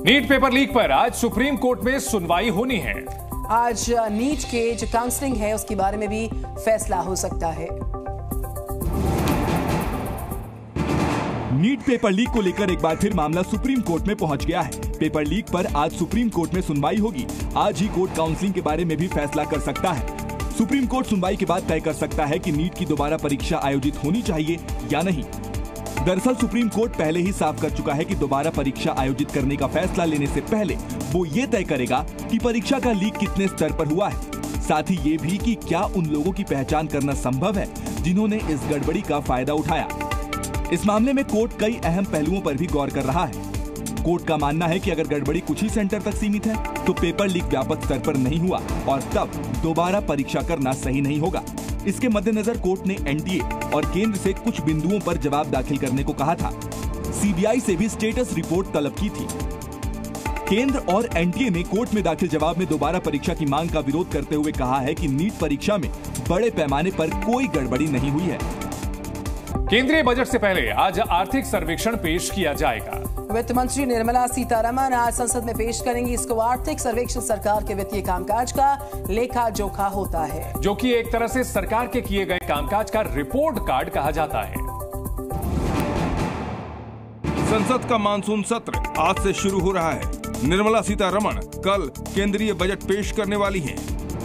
NEET paper leak पर आज supreme court में सुनवाई होनी है। आज नीट के जो काउंसलिंग है उसके बारे में भी फैसला हो सकता है। नीट पेपर लीक को लेकर एक बार फिर मामला सुप्रीम कोर्ट में पहुंच गया है। पेपर लीक पर आज सुप्रीम कोर्ट में सुनवाई होगी। आज ही कोर्ट काउंसलिंग के बारे में भी फैसला कर सकता है। सुप्रीम कोर्ट सुनवाई के बाद तय कर सकता है कि नीट की दोबारा परीक्षा आयोजित होनी चाहिए या नहीं। दरअसल सुप्रीम कोर्ट पहले ही साफ कर चुका है कि दोबारा परीक्षा आयोजित करने का फैसला लेने से पहले वो ये तय करेगा कि परीक्षा का लीक कितने स्तर पर हुआ है। साथ ही ये भी कि क्या उन लोगों की पहचान करना संभव है जिन्होंने इस गड़बड़ी का फायदा उठाया। इस मामले में कोर्ट कई अहम पहलुओं पर भी गौर कर रहा है। कोर्ट का मानना है कि अगर गड़बड़ी कुछ ही सेंटर तक सीमित है तो पेपर लीक व्यापक स्तर पर नहीं हुआ और तब दोबारा परीक्षा करना सही नहीं होगा। इसके मद्देनजर कोर्ट ने एनटीए और केंद्र से कुछ बिंदुओं पर जवाब दाखिल करने को कहा था। सीबीआई से भी स्टेटस रिपोर्ट तलब की थी। केंद्र और एनटीए ने कोर्ट में दाखिल जवाब में दोबारा परीक्षा की मांग का विरोध करते हुए कहा है कि नीट परीक्षा में बड़े पैमाने पर कोई गड़बड़ी नहीं हुई है। केंद्रीय बजट से पहले आज आर्थिक सर्वेक्षण पेश किया जाएगा। वित्त मंत्री निर्मला सीतारमण आज संसद में पेश करेंगी इसको। आर्थिक सर्वेक्षण सरकार के वित्तीय कामकाज का लेखा जोखा होता है, जो कि एक तरह से सरकार के किए गए कामकाज का रिपोर्ट कार्ड कहा जाता है। संसद का मानसून सत्र आज से शुरू हो रहा है। निर्मला सीतारमण कल केंद्रीय बजट पेश करने वाली हैं।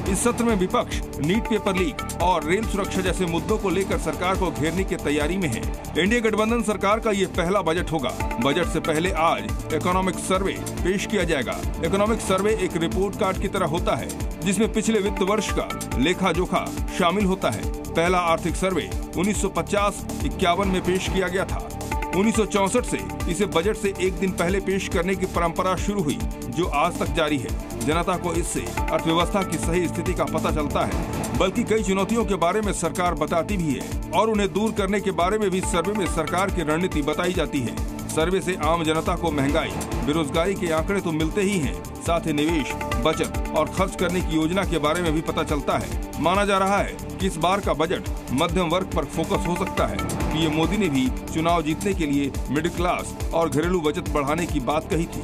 इस सत्र में विपक्ष नीट पेपर लीक और रेल सुरक्षा जैसे मुद्दों को लेकर सरकार को घेरने की तैयारी में है। एनडीए गठबंधन सरकार का ये पहला बजट होगा। बजट से पहले आज इकोनॉमिक सर्वे पेश किया जाएगा। इकोनॉमिक सर्वे एक रिपोर्ट कार्ड की तरह होता है जिसमें पिछले वित्त वर्ष का लेखा जोखा शामिल होता है। पहला आर्थिक सर्वे 1950-51 में पेश किया गया था। 1964 से इसे बजट से एक दिन पहले पेश करने की परंपरा शुरू हुई, जो आज तक जारी है। जनता को इससे अर्थव्यवस्था की सही स्थिति का पता चलता है, बल्कि कई चुनौतियों के बारे में सरकार बताती भी है और उन्हें दूर करने के बारे में भी सर्वे में सरकार की रणनीति बताई जाती है। सर्वे से आम जनता को महंगाई, बेरोजगारी के आंकड़े तो मिलते ही हैं, साथ ही निवेश, बचत और खर्च करने की योजना के बारे में भी पता चलता है। माना जा रहा है कि इस बार का बजट मध्यम वर्ग पर फोकस हो सकता है। पीएम मोदी ने भी चुनाव जीतने के लिए मिडिल क्लास और घरेलू बचत बढ़ाने की बात कही थी।